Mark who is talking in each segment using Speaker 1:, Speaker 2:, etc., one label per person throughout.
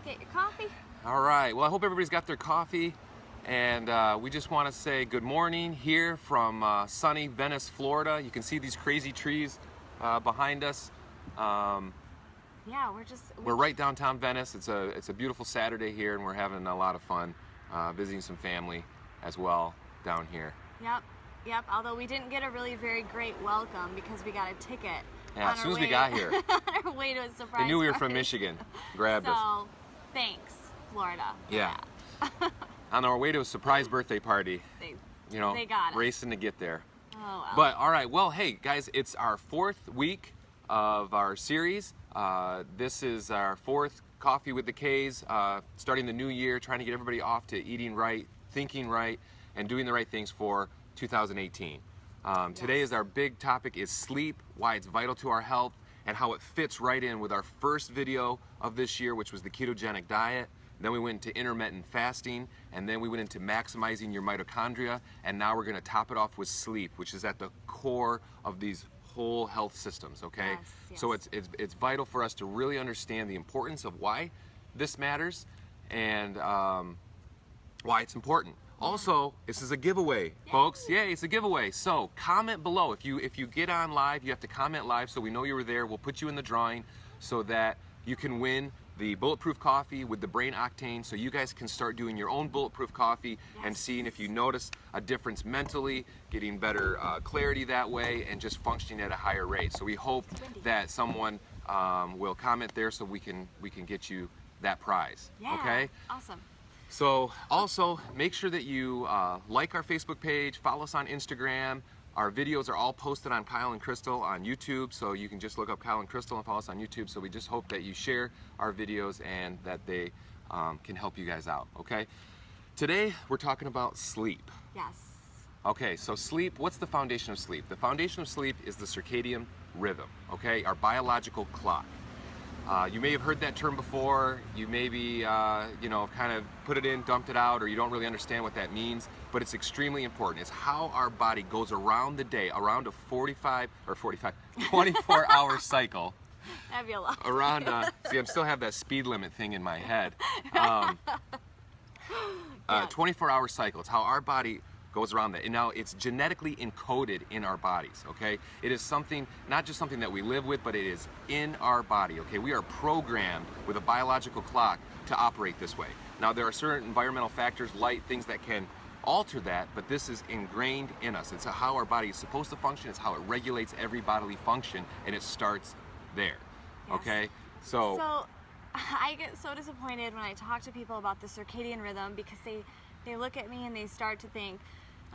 Speaker 1: get your coffee.
Speaker 2: All right, well, I hope everybody's got their coffee, and we just want to say good morning here from sunny Venice, Florida. You can see these crazy trees behind us.
Speaker 1: Yeah,
Speaker 2: we're right downtown Venice. It's a beautiful Saturday here, and we're having a lot of fun visiting some family as well down here.
Speaker 1: Yep. Although we didn't get a really very great welcome because we got a ticket.
Speaker 2: Yeah, as soon as we got here.
Speaker 1: On our way to a surprise
Speaker 2: They knew we were
Speaker 1: party.
Speaker 2: from Michigan. Grabbed us.
Speaker 1: So, thanks, Florida.
Speaker 2: Yeah. On our way to a surprise birthday party.
Speaker 1: They got us.
Speaker 2: Racing to get there.
Speaker 1: Oh, well.
Speaker 2: But all right, well, hey guys, it's our 4th week of our series. This is our 4th Coffee with the K's, starting the new year, trying to get everybody off to eating right, thinking right, and doing the right things for 2018. Today is our big topic is sleep, why it's vital to our health, and how it fits right in with our first video of this year, which was the ketogenic diet. Then we went into intermittent fasting, and then we went into maximizing your mitochondria, and now we're going to top it off with sleep, which is at the core of these whole health systems, okay?
Speaker 1: Yes.
Speaker 2: So it's vital for us to really understand the importance of why this matters and why it's important. Also, this is a giveaway, folks. Yay, it's a giveaway. So comment below. If you get on live, you have to comment live so we know you were there. We'll put you in the drawing so that you can win the Bulletproof Coffee with the Brain Octane, so you guys can start doing your own Bulletproof Coffee and seeing if you notice a difference mentally, getting better clarity that way, and just functioning at a higher rate. So we hope that someone will comment there so we can get you that prize.
Speaker 1: Yeah,
Speaker 2: okay?
Speaker 1: Awesome.
Speaker 2: So also make sure that you like our Facebook page, follow us on Instagram. Our videos are all posted on Kyle and Crystal on YouTube, so you can just look up Kyle and Crystal and follow us on YouTube. So we just hope that you share our videos and that they can help you guys out, okay? Today we're talking about sleep.
Speaker 1: Yes.
Speaker 2: Okay, so sleep, what's the foundation of sleep? The foundation of sleep is the circadian rhythm, okay? Our biological clock. You may have heard that term before. You maybe, kind of put it in, dumped it out, or you don't really understand what that means, but it's extremely important. It's how our body goes around the day, around a 24-hour cycle.
Speaker 1: That'd be a lot.
Speaker 2: Around, see, I still have that speed limit thing in my head. 24-hour cycle. It's how our body goes around that. And now it's genetically encoded in our bodies, okay? It is something, not just something that we live with, but it is in our body, okay? We are programmed with a biological clock to operate this way. Now there are certain environmental factors, light, things that can alter that, but this is ingrained in us. It's how our body is supposed to function. It's how it regulates every bodily function, and it starts there, okay?
Speaker 1: So I get so disappointed when I talk to people about the circadian rhythm because they look at me and they start to think,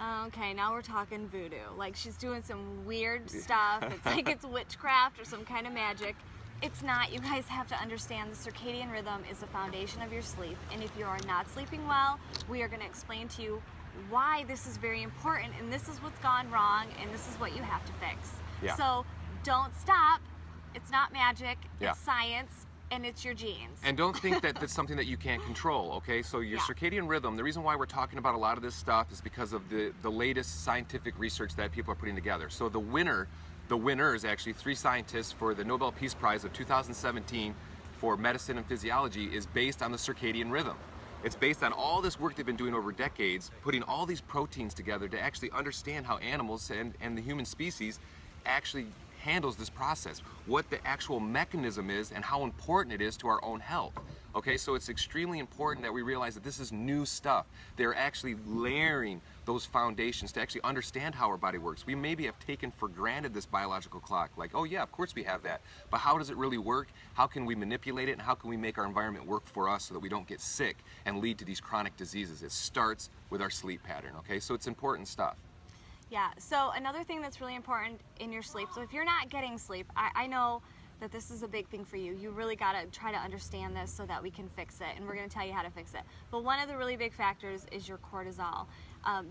Speaker 1: oh, okay, now we're talking voodoo. Like she's doing some weird stuff. It's like it's witchcraft or some kind of magic. It's not. You guys have to understand the circadian rhythm is the foundation of your sleep. And if you are not sleeping well, we are going to explain to you why this is very important and this is what's gone wrong and this is what you have to fix.
Speaker 2: Yeah.
Speaker 1: So don't stop. It's not magic.
Speaker 2: Yeah.
Speaker 1: It's science. And it's your genes.
Speaker 2: And don't think that that's something that you can't control, okay? So your circadian rhythm, the reason why we're talking about a lot of this stuff is because of the latest scientific research that people are putting together. So the winners, actually 3 scientists for the Nobel Peace Prize of 2017 for medicine and physiology is based on the circadian rhythm. It's based on all this work they've been doing over decades, putting all these proteins together to actually understand how animals and the human species actually handles this process, what the actual mechanism is and how important it is to our own health. Okay, so it's extremely important that we realize that this is new stuff. They're actually layering those foundations to actually understand how our body works. We maybe have taken for granted this biological clock, like, oh yeah, of course we have that, but how does it really work? How can we manipulate it, and how can we make our environment work for us so that we don't get sick and lead to these chronic diseases? It starts with our sleep pattern, okay? So it's important stuff.
Speaker 1: Yeah, so another thing that's really important in your sleep, so if you're not getting sleep, I know that this is a big thing for you. You really got to try to understand this so that we can fix it, and we're going to tell you how to fix it. But one of the really big factors is your cortisol.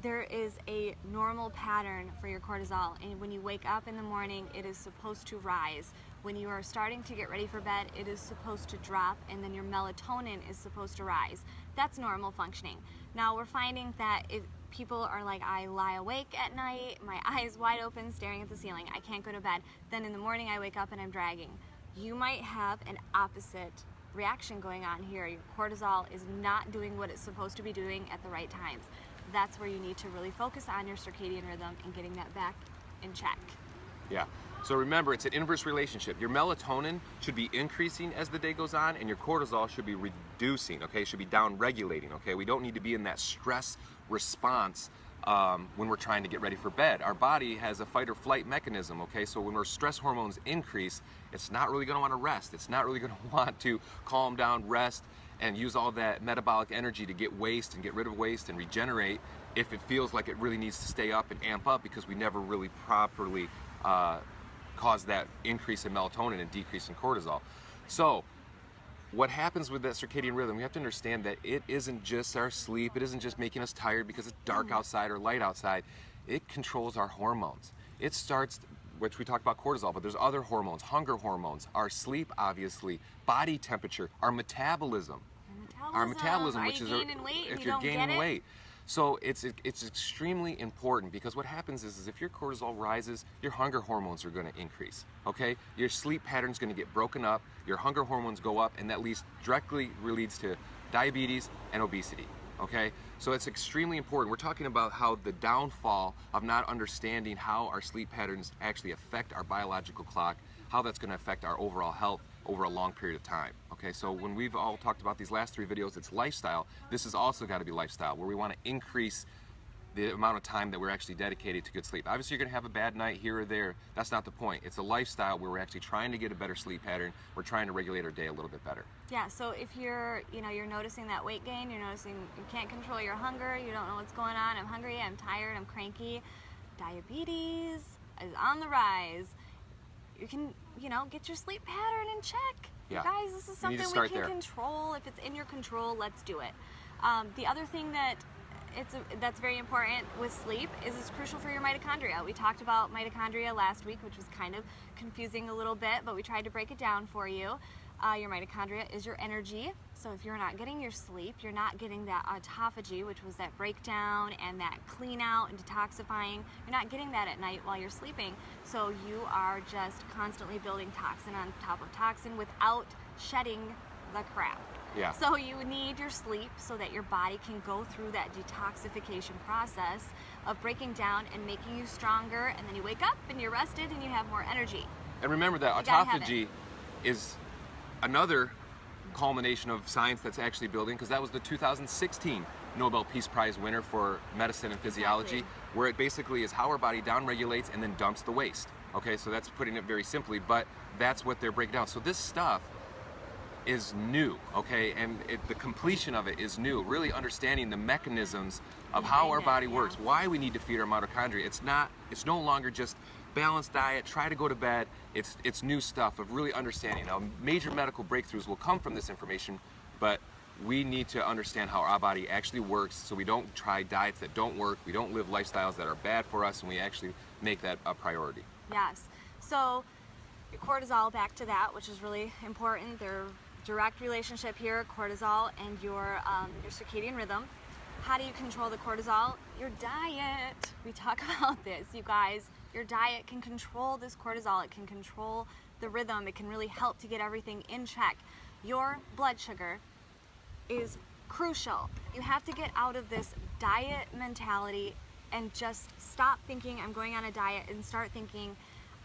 Speaker 1: There is a normal pattern for your cortisol, and when you wake up in the morning, it is supposed to rise. When you are starting to get ready for bed, it is supposed to drop, and then your melatonin is supposed to rise. That's normal functioning. Now we're finding that people are like, I lie awake at night, my eyes wide open, staring at the ceiling. I can't go to bed. Then in the morning I wake up and I'm dragging. You might have an opposite reaction going on here. Your cortisol is not doing what it's supposed to be doing at the right times. That's where you need to really focus on your circadian rhythm and getting that back in check.
Speaker 2: Yeah. So remember, it's an inverse relationship. Your melatonin should be increasing as the day goes on, and your cortisol should be reducing, okay? Should be down regulating, okay? We don't need to be in that stress response when we're trying to get ready for bed. Our body has a fight or flight mechanism, okay? So when our stress hormones increase, it's not really gonna wanna rest. It's not really gonna want to calm down, rest, and use all that metabolic energy to get waste and get rid of waste and regenerate if it feels like it really needs to stay up and amp up because we never really properly cause that increase in melatonin and decrease in cortisol. So what happens with that circadian rhythm, we have to understand that it isn't just our sleep, it isn't just making us tired because it's dark outside or light outside. It controls our hormones. It starts, which we talked about cortisol, but there's other hormones, hunger hormones, our sleep obviously, body temperature, our metabolism. Our metabolism, which is if you're gaining weight. So it's extremely important because what happens is if your cortisol rises, your hunger hormones are going to increase, okay? Your sleep pattern's going to get broken up, your hunger hormones go up, and that directly leads to diabetes and obesity, okay? So it's extremely important. We're talking about how the downfall of not understanding how our sleep patterns actually affect our biological clock, how that's going to affect our overall health over a long period of time. Okay, so when we've all talked about these last 3 videos, it's lifestyle. This has also got to be lifestyle, where we want to increase the amount of time that we're actually dedicated to good sleep. Obviously, you're going to have a bad night here or there. That's not the point. It's a lifestyle where we're actually trying to get a better sleep pattern. We're trying to regulate our day a little bit better.
Speaker 1: Yeah, so if you're noticing that weight gain, you're noticing you can't control your hunger, you don't know what's going on, I'm hungry, I'm tired, I'm cranky, diabetes is on the rise, you can, get your sleep pattern in check.
Speaker 2: Yeah.
Speaker 1: You guys, this is something we can control. If it's in your control, let's do it. The other thing that's very important with sleep is it's crucial for your mitochondria. We talked about mitochondria last week, which was kind of confusing a little bit, but we tried to break it down for you. Your mitochondria is your energy. So if you're not getting your sleep, you're not getting that autophagy, which was that breakdown and that clean out and detoxifying. You're not getting that at night while you're sleeping. So you are just constantly building toxin on top of toxin without shedding the crap.
Speaker 2: Yeah.
Speaker 1: So you need your sleep so that your body can go through that detoxification process of breaking down and making you stronger, and then you wake up and you're rested and you have more energy.
Speaker 2: And remember that autophagy is another culmination of science that's actually building, because that was the 2016 Nobel Peace Prize winner for medicine and physiology, where it basically is how our body downregulates and then dumps the waste. Okay, so that's putting it very simply, but that's what they're breaking down. So this stuff is new, okay, and the completion of it is new. Really understanding the mechanisms of how our body works, why we need to feed our mitochondria. It's no longer just balanced diet, try to go to bed. It's new stuff of really understanding. Now, major medical breakthroughs will come from this information, but we need to understand how our body actually works so we don't try diets that don't work, we don't live lifestyles that are bad for us, and we actually make that a priority.
Speaker 1: Yes. So your cortisol, back to that, which is really important. There's a direct relationship here, cortisol and your circadian rhythm. How do you control the cortisol? Your diet. We talk about this, you guys. Your diet can control this cortisol. It can control the rhythm. It can really help to get everything in check. Your blood sugar is crucial. You have to get out of this diet mentality and just stop thinking I'm going on a diet and start thinking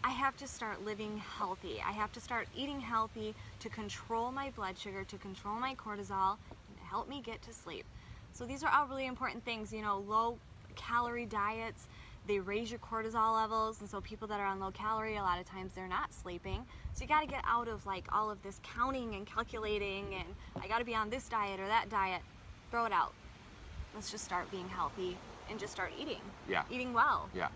Speaker 1: I have to start living healthy. I have to start eating healthy to control my blood sugar, to control my cortisol, and to help me get to sleep. So these are all really important things. Low calorie diets, they raise your cortisol levels, and so people that are on low calorie, a lot of times they're not sleeping. So you got to get out of all of this counting and calculating and I got to be on this diet or that diet. Throw it out. Let's just start being healthy and just start eating.
Speaker 2: Yeah.
Speaker 1: Eating well.
Speaker 2: Yeah.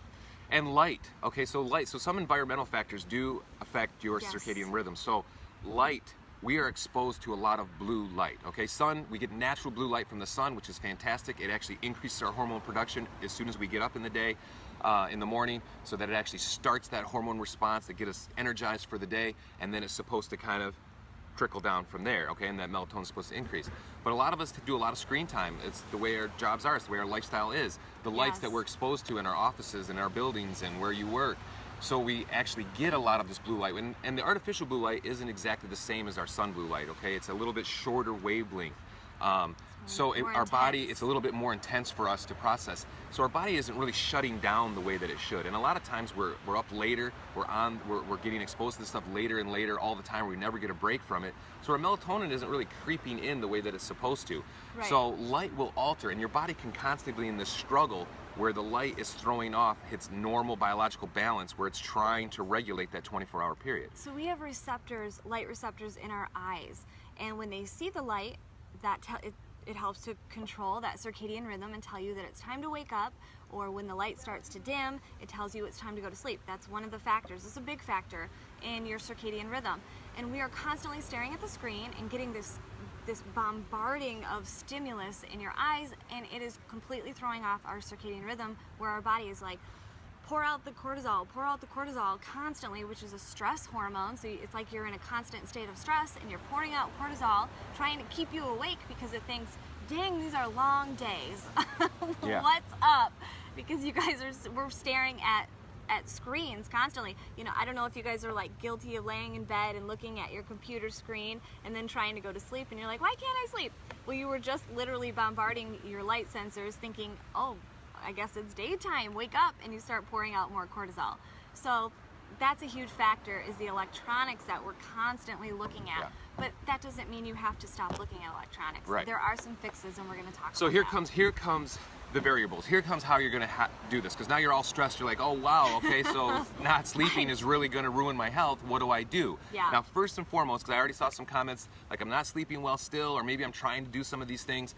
Speaker 2: And light. Okay, so light. So some environmental factors do affect your circadian rhythm. So light, we are exposed to a lot of blue light. Okay, sun, we get natural blue light from the sun, which is fantastic. It actually increases our hormone production as soon as we get up in the day, in the morning, so that it actually starts that hormone response that gets us energized for the day, and then it's supposed to kind of trickle down from there, okay, and that melatonin is supposed to increase. But a lot of us do a lot of screen time. It's the way our jobs are, it's the way our lifestyle is. The lights that we're exposed to in our offices and our buildings and where you work. So we actually get a lot of this blue light. And the artificial blue light isn't exactly the same as our sun blue light, okay? It's a little bit shorter wavelength. Our body, it's a little bit more intense for us to process. So our body isn't really shutting down the way that it should. And a lot of times we're up later, we're getting exposed to this stuff later and later all the time. We never get a break from it. So our melatonin isn't really creeping in the way that it's supposed to.
Speaker 1: Right.
Speaker 2: So light will alter, and your body can constantly be in this struggle where the light is throwing off its normal biological balance, where it's trying to regulate that 24-hour period.
Speaker 1: So we have receptors, light receptors in our eyes, and when they see the light, it helps to control that circadian rhythm and tell you that it's time to wake up, or when the light starts to dim, it tells you it's time to go to sleep. That's one of the factors. It's a big factor in your circadian rhythm. And we are constantly staring at the screen and getting this bombarding of stimulus in your eyes, and it is completely throwing off our circadian rhythm, where our body is like, pour out the cortisol constantly, which is a stress hormone. So it's like you're in a constant state of stress and you're pouring out cortisol, trying to keep you awake because it thinks, dang, these are long days.
Speaker 2: Yeah.
Speaker 1: What's up? Because you guys we're staring at screens constantly. You know, I don't know if you guys are like guilty of laying in bed and looking at your computer screen and then trying to go to sleep, and you're like, why can't I sleep? Well, you were just literally bombarding your light sensors thinking, oh, I guess it's daytime, wake up, and you start pouring out more cortisol. So that's a huge factor, is the electronics that we're constantly looking at.
Speaker 2: Yeah.
Speaker 1: But that doesn't mean you have to stop looking at electronics.
Speaker 2: Right.
Speaker 1: There are some fixes, and we're going to talk
Speaker 2: So
Speaker 1: about
Speaker 2: here comes the variables. Here comes how you're going to do this, because now you're all stressed. You're like, oh wow, okay, so not sleeping is really going to ruin my health. What do I do?
Speaker 1: Yeah.
Speaker 2: Now, first and foremost, because I already saw some comments like I'm not sleeping well still, or maybe I'm trying to do some of these things.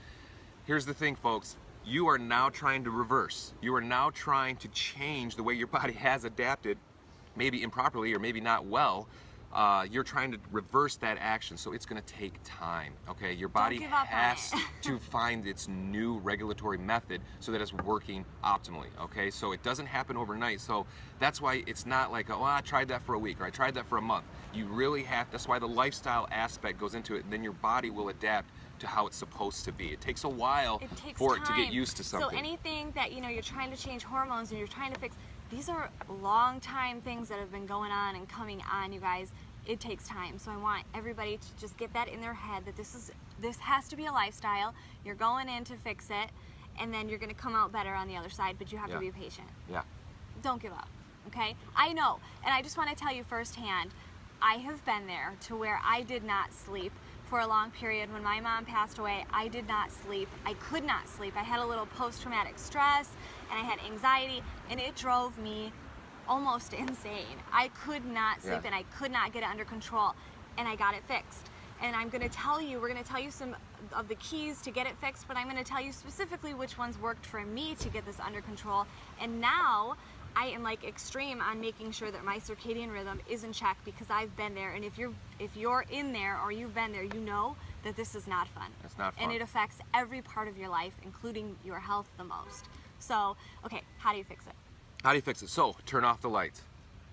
Speaker 2: Here's the thing, folks. You are now trying to reverse. You are now trying to change the way your body has adapted, maybe improperly or maybe not well. You're trying to reverse that action, so it's going to take time. Okay, your body has to find its new regulatory method so that it's working optimally. Okay, so it doesn't happen overnight. So that's why it's not like, oh, I tried that for a week or I tried that for a month. You really have. That's why the lifestyle aspect goes into it, and then your body will adapt to how it's supposed to be. It takes a while for it to get used to something.
Speaker 1: So anything that, you know, you're trying to change hormones and you're trying to fix, these are long time things that have been going on and coming on, you guys. It takes time. So I want everybody to just get that in their head, that this has to be a lifestyle. You're going in to fix it, and then you're going to come out better on the other side, but you have to be patient.
Speaker 2: Yeah.
Speaker 1: Don't give up, okay? I know, and I just want to tell you firsthand, I have been there to where I did not sleep for a long period. When my mom passed away, I did not sleep. I could not sleep. I had a little post-traumatic stress, and I had anxiety, and it drove me almost insane. I could not sleep, and I could not get it under control, and I got it fixed. And I'm going to tell you, we're going to tell you some of the keys to get it fixed, but I'm going to tell you specifically which ones worked for me to get this under control. And now I am like extreme on making sure that my circadian rhythm is in check, because I've been there, and if you're in there or you've been there, you know that this is not fun.
Speaker 2: It's not fun.
Speaker 1: And it affects every part of your life, including your health the most. So, okay, how do you fix it?
Speaker 2: How do you fix it? So, turn off the lights.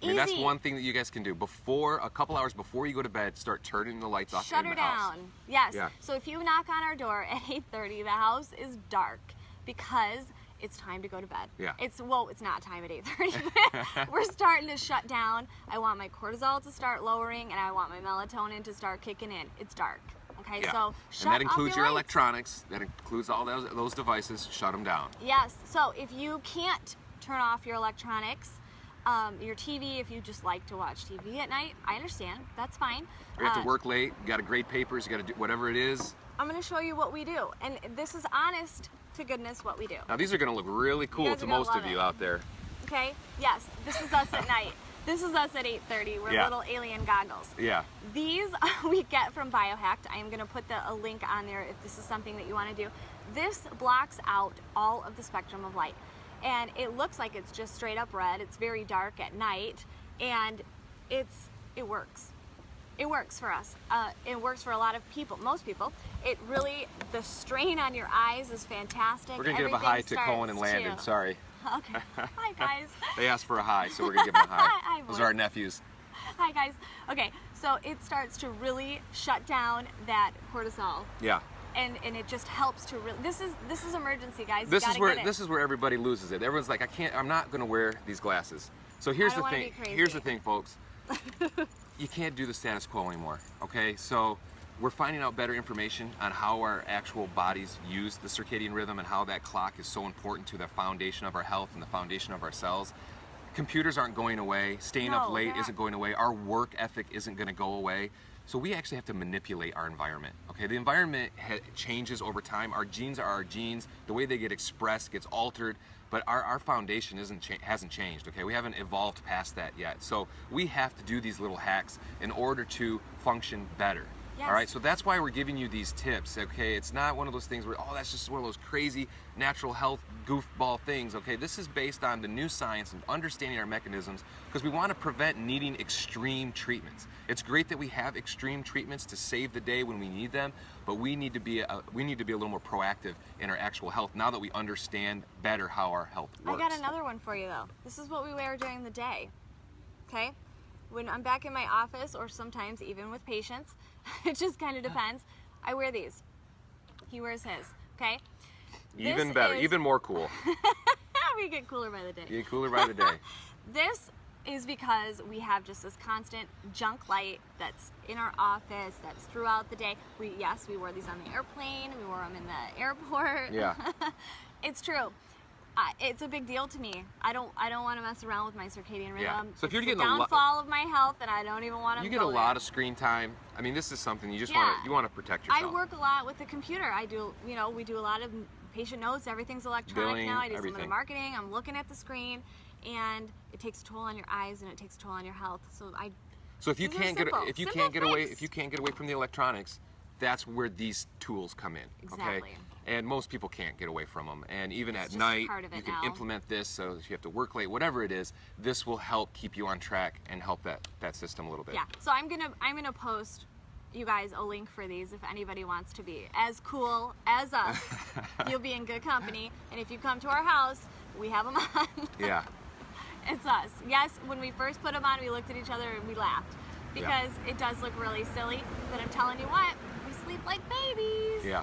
Speaker 2: I mean, that's
Speaker 1: Easy.
Speaker 2: one thing that you guys can do. A couple hours before you go to bed, start turning the lights off in the house.
Speaker 1: Shut her down. Yes.
Speaker 2: Yeah.
Speaker 1: So if you knock on our door at 8:30, the house is dark because it's time to go to bed.
Speaker 2: Yeah.
Speaker 1: It's not time at 8:30. We're starting to shut down. I want my cortisol to start lowering, and I want my melatonin to start kicking in. It's dark. Okay.
Speaker 2: Yeah.
Speaker 1: So shut
Speaker 2: and that includes
Speaker 1: off
Speaker 2: your
Speaker 1: lights.
Speaker 2: electronics. That includes all those devices. Shut them down.
Speaker 1: Yes. So if you can't turn off your electronics, your TV, if you just like to watch TV at night, I understand. That's fine.
Speaker 2: You have to work late. You got to grade papers. You got to do whatever it is.
Speaker 1: I'm going to show you what we do, and this is honest to goodness what we do.
Speaker 2: Now these are going to look really cool to most of you out there.
Speaker 1: Okay. Yes. This is us at night. This is us at 8:30. We're little alien goggles.
Speaker 2: Yeah.
Speaker 1: These we get from Biohacked. I am going to put a link on there if this is something that you want to do. This blocks out all of the spectrum of light. And it looks like it's just straight up red. It's very dark at night, and it works. It works for us. It works for a lot of people, most people. It really, the strain on your eyes is fantastic.
Speaker 2: We're gonna give a hi to Cohen and Landon. Sorry.
Speaker 1: Okay. Hi guys.
Speaker 2: They asked for a hi, so we're gonna give them a hi.
Speaker 1: Hi,
Speaker 2: Those are our nephews.
Speaker 1: Hi guys. Okay, so it starts to really shut down that cortisol.
Speaker 2: Yeah.
Speaker 1: And it just helps to really. This is emergency, guys.
Speaker 2: This is where everybody loses it. Everyone's like, I'm not going to wear these glasses. So here's
Speaker 1: I
Speaker 2: the
Speaker 1: don't wanna
Speaker 2: thing.
Speaker 1: be crazy.
Speaker 2: Here's the thing, folks. You can't do the status quo anymore. Okay, so we're finding out better information on how our actual bodies use the circadian rhythm and how that clock is so important to the foundation of our health and the foundation of our cells. Computers aren't going away. Staying up late isn't going away. Our work ethic isn't going to go away. So we actually have to manipulate our environment. Okay, the environment changes over time. Our genes are our genes. The way they get expressed gets altered, but our foundation hasn't changed. Okay, we haven't evolved past that yet. So we have to do these little hacks in order to function better.
Speaker 1: Yes.
Speaker 2: All right, so that's why we're giving you these tips, okay? It's not one of those things where, oh, that's just one of those crazy natural health goofball things, okay? This is based on the new science and understanding our mechanisms, because we want to prevent needing extreme treatments. It's great that we have extreme treatments to save the day when we need them, but we need to be a little more proactive in our actual health now that we understand better how our health works.
Speaker 1: I got another one for you though. This is what we wear during the day, okay? When I'm back in my office, or sometimes even with patients, it just kind of depends, I wear these. He wears his, okay?
Speaker 2: Even better, even more cool.
Speaker 1: We get cooler by the day.
Speaker 2: You get cooler by the day.
Speaker 1: This is because we have just this constant junk light that's in our office, that's throughout the day. Yes, we wore these on the airplane, we wore them in the airport.
Speaker 2: Yeah.
Speaker 1: It's true. It's a big deal to me. I don't want to mess around with my circadian rhythm.
Speaker 2: Yeah. So if you're
Speaker 1: it's
Speaker 2: getting
Speaker 1: the downfall of my health, and I don't even want to.
Speaker 2: You get a lot of screen time. I mean, this is something you just want to protect yourself.
Speaker 1: I work a lot with the computer. I do, we do a lot of patient notes. Everything's electronic
Speaker 2: Billing,
Speaker 1: now. I do some of
Speaker 2: everything.
Speaker 1: the marketing. I'm looking at the screen, and it takes a toll on your eyes, and it takes a toll on your health.
Speaker 2: So if you can't get away from the electronics, that's where these tools come in.
Speaker 1: Exactly.
Speaker 2: Okay? And most people can't get away from them. And even
Speaker 1: It's
Speaker 2: at
Speaker 1: just
Speaker 2: night,
Speaker 1: part of it
Speaker 2: you can
Speaker 1: now.
Speaker 2: implement this. So if you have to work late, whatever it is, this will help keep you on track and help that system a little bit.
Speaker 1: Yeah. So I'm gonna post you guys a link for these if anybody wants to be as cool as us. You'll be in good company. And if you come to our house, we have them on.
Speaker 2: Yeah.
Speaker 1: It's us. Yes, when we first put them on, we looked at each other and we laughed because it does look really silly. But I'm telling you what, we sleep like babies.
Speaker 2: Yeah.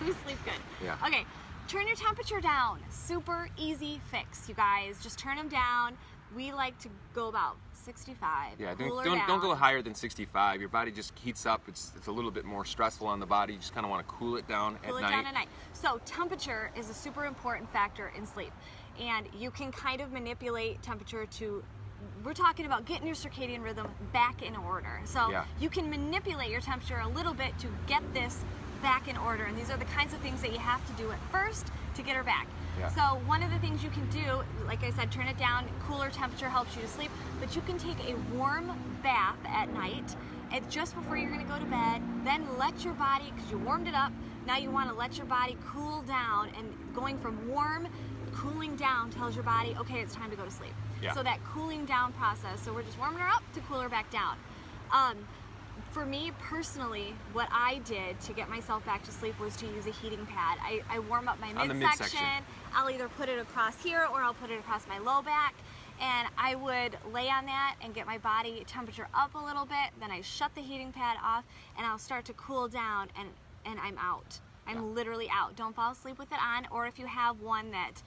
Speaker 1: We sleep good.
Speaker 2: Yeah.
Speaker 1: Okay, turn your temperature down. Super easy fix, you guys. Just turn them down. We like to go about 65.
Speaker 2: Yeah,
Speaker 1: Cooler
Speaker 2: don't go higher than 65. Your body just heats up. It's a little bit more stressful on the body. You just kind of want to cool it down
Speaker 1: Cool
Speaker 2: at
Speaker 1: it
Speaker 2: night.
Speaker 1: down at night. So temperature is a super important factor in sleep. And you can kind of manipulate temperature to, we're talking about getting your circadian rhythm back in order. So you can manipulate your temperature a little bit to get this back in order. And these are the kinds of things that you have to do at first to get her back.
Speaker 2: Yeah.
Speaker 1: So one of the things you can do, like I said, turn it down. Cooler temperature helps you to sleep, but you can take a warm bath at night and just before you're going to go to bed. Then let your body, because you warmed it up, now you want to let your body cool down, and going from warm, cooling down tells your body, okay, it's time to go to sleep.
Speaker 2: Yeah.
Speaker 1: So that cooling down process, so we're just warming her up to cool her back down. For me personally, what I did to get myself back to sleep was to use a heating pad. I warm up my midsection. I'll either put it across here or I'll put it across my low back. And I would lay on that and get my body temperature up a little bit. Then I shut the heating pad off and I'll start to cool down, and I'm out. I'm literally out. Don't fall asleep with it on, or if you have one that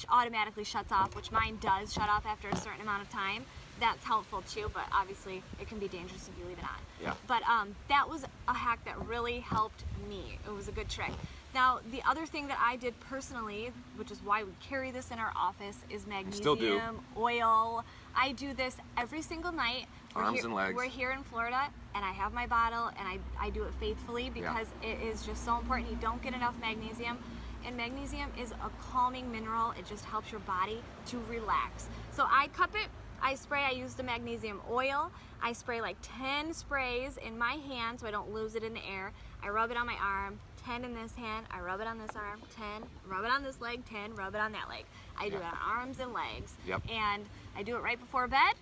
Speaker 1: automatically shuts off, which mine does shut off after a certain amount of time, that's helpful too, but obviously it can be dangerous if you leave it on.
Speaker 2: Yeah.
Speaker 1: But that was a hack that really helped me. It was a good trick. Now, the other thing that I did personally, which is why we carry this in our office, is magnesium oil. I do this every single night.
Speaker 2: Arms and legs.
Speaker 1: We're here in Florida, and I have my bottle, and I do it faithfully because it is just so important. You don't get enough magnesium. And magnesium is a calming mineral. It just helps your body to relax. So I cup it, I spray, I use the magnesium oil. I spray like 10 sprays in my hand so I don't lose it in the air. I rub it on my arm, 10 in this hand, I rub it on this arm, 10, rub it on this leg, 10, rub it on that leg. I do it on arms and legs. And I do it right before bed,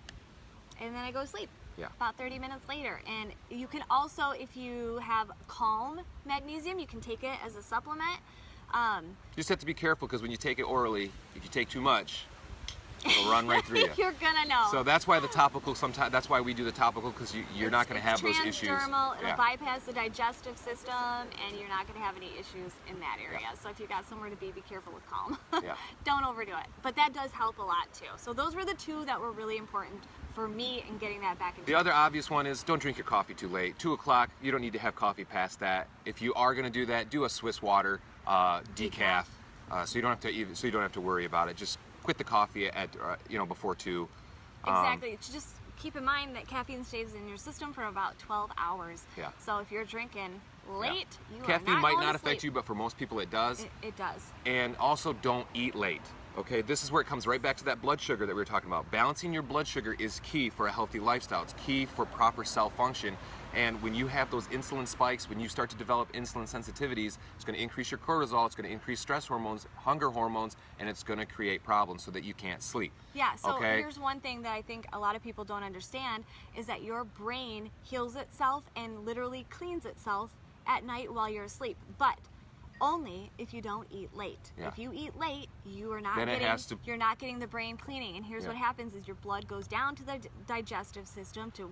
Speaker 1: and then I go to sleep. About 30 minutes later. And you can also, if you have calm magnesium, you can take it as a supplement.
Speaker 2: You just have to be careful, because when you take it orally, if you take too much, It'll run right through you.
Speaker 1: You're gonna know.
Speaker 2: So that's why the topical, sometimes that's why we do the topical, because you're not going to have those issues.
Speaker 1: Transdermal, it'll bypass the digestive system, and you're not going to have any issues in that area.
Speaker 2: Yeah.
Speaker 1: So if you got somewhere to be careful with calm.
Speaker 2: Yeah.
Speaker 1: Don't overdo it. But that does help a lot too. So those were the two that were really important for me in getting that back into
Speaker 2: The other obvious one is don't drink your coffee too late. 2 o'clock, you don't need to have coffee past that. If you are going to do that, do a Swiss water decaf, so you don't have to worry about it. Just quit the coffee at before 2.
Speaker 1: Exactly. Just keep in mind that caffeine stays in your system for about 12 hours.
Speaker 2: Yeah.
Speaker 1: So if you're drinking late, you
Speaker 2: caffeine
Speaker 1: are not
Speaker 2: might
Speaker 1: going
Speaker 2: not
Speaker 1: to
Speaker 2: affect
Speaker 1: sleep.
Speaker 2: you, but for most people it does.
Speaker 1: It does.
Speaker 2: And also don't eat late. Okay, this is where it comes right back to that blood sugar that we were talking about. Balancing your blood sugar is key for a healthy lifestyle. It's key for proper cell function. And when you have those insulin spikes, when you start to develop insulin sensitivities, it's going to increase your cortisol, it's going to increase stress hormones, hunger hormones, and it's going to create problems so that you can't sleep.
Speaker 1: Yeah, so
Speaker 2: okay?
Speaker 1: Here's one thing that I think a lot of people don't understand is that your brain heals itself and literally cleans itself at night while you're asleep. But only if you don't eat late.
Speaker 2: Yeah.
Speaker 1: If you eat late, you are not
Speaker 2: Then
Speaker 1: you're not getting the brain cleaning. And here's what happens is your blood goes down to the digestive system to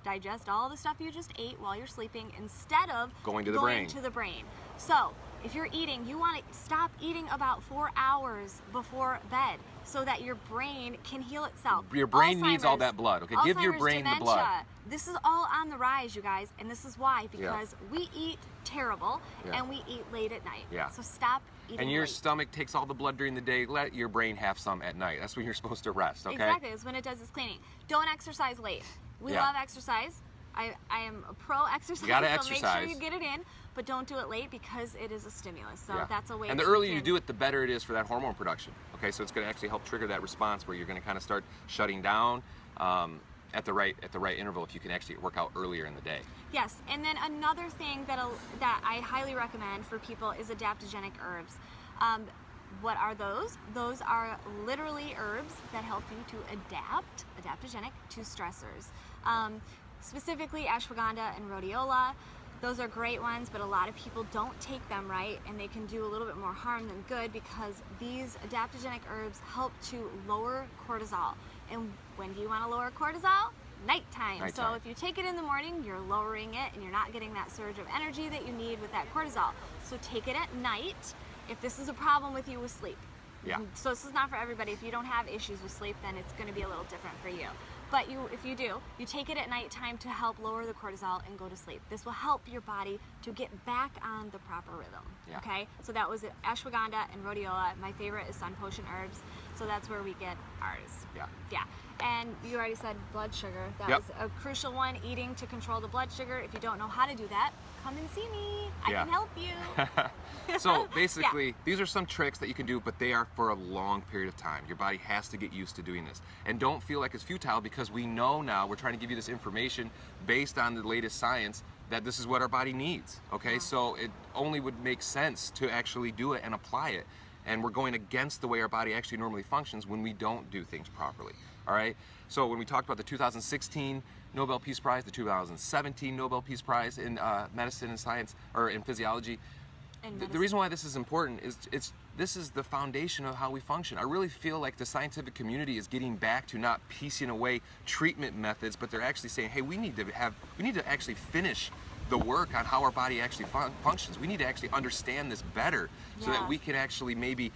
Speaker 1: digest all the stuff you just ate while you're sleeping instead of
Speaker 2: going to the brain.
Speaker 1: So if you're eating, you want to stop eating about 4 hours before bed so that your brain can heal itself.
Speaker 2: Your brain needs all that blood. Okay, give your brain
Speaker 1: dementia,
Speaker 2: the blood.
Speaker 1: This is all on the rise, you guys, and this is why, because we eat terrible and we eat late at night.
Speaker 2: Yeah.
Speaker 1: So stop eating
Speaker 2: And your
Speaker 1: late.
Speaker 2: stomach takes all the blood during the day. Let your brain have some at night. That's when you're supposed to rest, okay?
Speaker 1: Exactly, it's when it does its cleaning. Don't exercise late. We love exercise. I am a pro exercise,
Speaker 2: You gotta
Speaker 1: so
Speaker 2: exercise.
Speaker 1: make sure you get it in, but don't do it late because it is a stimulus. So that's a way.
Speaker 2: And the earlier you do it, the better it is for that hormone production. Okay, so it's going to actually help trigger that response where you're going to kind of start shutting down at the right interval if you can actually work out earlier in the day.
Speaker 1: Yes, and then another thing that I highly recommend for people is adaptogenic herbs. What are those? Those are literally herbs that help you to adaptogenic to stressors. Specifically ashwagandha and rhodiola. Those are great ones, but a lot of people don't take them right, and they can do a little bit more harm than good because these adaptogenic herbs help to lower cortisol. And when do you want to lower cortisol? Nighttime. So if you take it in the morning, you're lowering it and you're not getting that surge of energy that you need with that cortisol. So take it at night if this is a problem with you with sleep.
Speaker 2: Yeah.
Speaker 1: So this is not for everybody. If you don't have issues with sleep, then it's going to be a little different for you. But if you do, you take it at nighttime to help lower the cortisol and go to sleep. This will help your body to get back on the proper rhythm.
Speaker 2: Yeah.
Speaker 1: Okay? So that was ashwagandha and rhodiola. My favorite is sun potion herbs. So that's where we get ours.
Speaker 2: Yeah.
Speaker 1: Yeah. And you already said blood sugar. That was a crucial one, eating to control the blood sugar. If you don't know how to do that, come and see me. I can help you.
Speaker 2: So basically, these are some tricks that you can do, but they are for a long period of time. Your body has to get used to doing this. And don't feel like it's futile because we know now, we're trying to give you this information based on the latest science that this is what our body needs. Okay, so it only would make sense to actually do it and apply it. And we're going against the way our body actually normally functions when we don't do things properly. All right, so when we talked about the 2016 Nobel Peace Prize, the 2017 Nobel Peace Prize in medicine and science, or in physiology, the reason why this is important is this is the foundation of how we function. I really feel like the scientific community is getting back to not piecing away treatment methods, but they're actually saying, hey, we need to actually finish the work on how our body actually functions. We need to actually understand this better so that we can actually maybe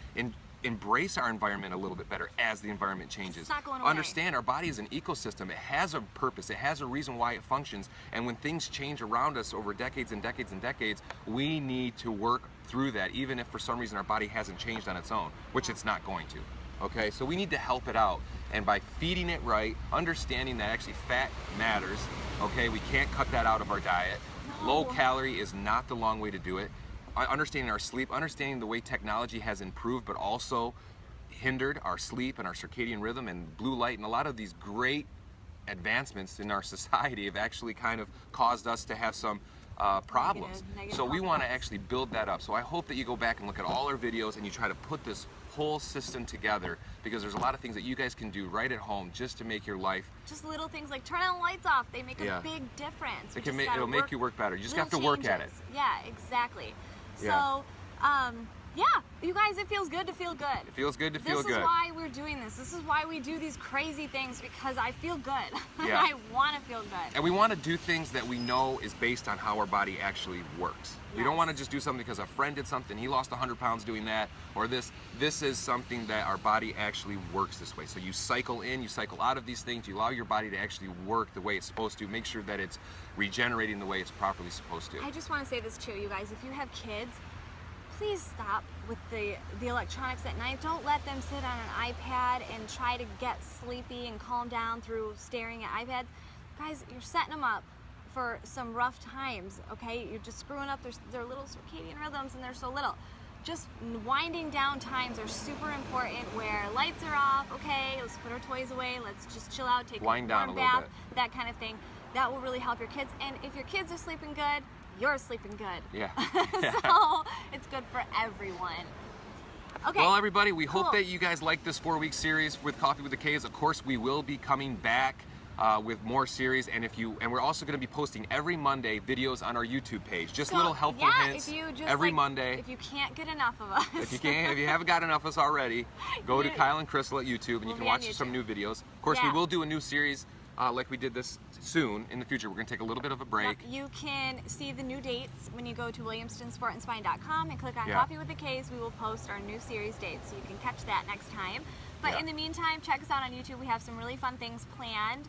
Speaker 2: embrace our environment a little bit better as the environment changes.
Speaker 1: It's not going away.
Speaker 2: Understand our body is an ecosystem. It has a purpose. It has a reason why it functions. And when things change around us over decades and decades and decades, we need to work through that, even if for some reason our body hasn't changed on its own, which it's not going to. Okay, so we need to help it out. And by feeding it right, understanding that actually fat matters, okay, we can't cut that out of our diet. Low calorie is not the long way to do it. Understanding our sleep, understanding the way technology has improved but also hindered our sleep and our circadian rhythm and blue light, and a lot of these great advancements in our society have actually kind of caused us to have some problems.
Speaker 1: Negative
Speaker 2: So we want to actually build that up. So I hope that you go back and look at all our videos and you try to put this whole system together, because there's a lot of things that you guys can do right at home just to make your life.
Speaker 1: Just little things like turn on the lights off. They make a big difference.
Speaker 2: It'll make you work better. You just have to work at it.
Speaker 1: Yeah, exactly.
Speaker 2: Yeah.
Speaker 1: So, yeah, You guys, it feels good to feel good.
Speaker 2: It feels good to feel good.
Speaker 1: This is why we're doing this. This is why we do these crazy things, because I feel good.
Speaker 2: Yeah.
Speaker 1: I want to feel good.
Speaker 2: And we want to do things that we know is based on how our body actually works.
Speaker 1: Yes.
Speaker 2: We don't want to just do something because a friend did something, he lost 100 pounds doing that, or this. This is something that our body actually works this way. So you cycle in, you cycle out of these things, you allow your body to actually work the way it's supposed to, make sure that it's regenerating the way it's properly supposed to.
Speaker 1: I just want to say this too, you guys. If you have kids, please stop with the electronics at night. Don't let them sit on an iPad and try to get sleepy and calm down through staring at iPads. Guys, you're setting them up for some rough times, okay? You're just screwing up their little circadian rhythms, and they're so little. Just winding down times are super important, where lights are off, okay, let's put our toys away, let's just chill out, take a warm bath, that kind of thing. That will really help your kids. And if your kids are sleeping good, you're sleeping good.
Speaker 2: Yeah.
Speaker 1: So it's good for everyone. Okay.
Speaker 2: Well, everybody, we hope that you guys like this 4-week series with Coffee with the K's. Of course, we will be coming back with more series, and we're also going to be posting every Monday videos on our YouTube page. Just little helpful hints
Speaker 1: if you just,
Speaker 2: every Monday.
Speaker 1: If you can't get enough of us.
Speaker 2: If you haven't got enough of us already, go to Kyle and Crystal at YouTube, and you can watch some new videos. Of course, we will do a new series like we did this soon in the future. We're going to take a little bit of a break.
Speaker 1: You can see the new dates when you go to williamstonsportandspine.com and click on Coffee with the K's. We will post our new series dates, so you can catch that next time. But in the meantime, check us out on YouTube. We have some really fun things planned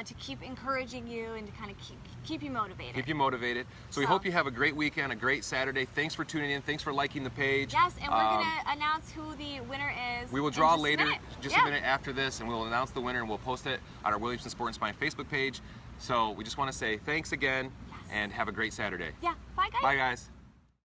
Speaker 1: to keep encouraging you and to kind of keep you motivated.
Speaker 2: Keep you motivated. So we hope you have a great weekend, a great Saturday. Thanks for tuning in. Thanks for liking the page.
Speaker 1: Yes, and we're going to announce who the winner is.
Speaker 2: We will draw later, just a minute after this, and we'll announce the winner, and we'll post it on our Williamson Sport and Spine Facebook page. So we just want to say thanks again, and have a great Saturday.
Speaker 1: Yeah, bye guys.
Speaker 2: Bye guys.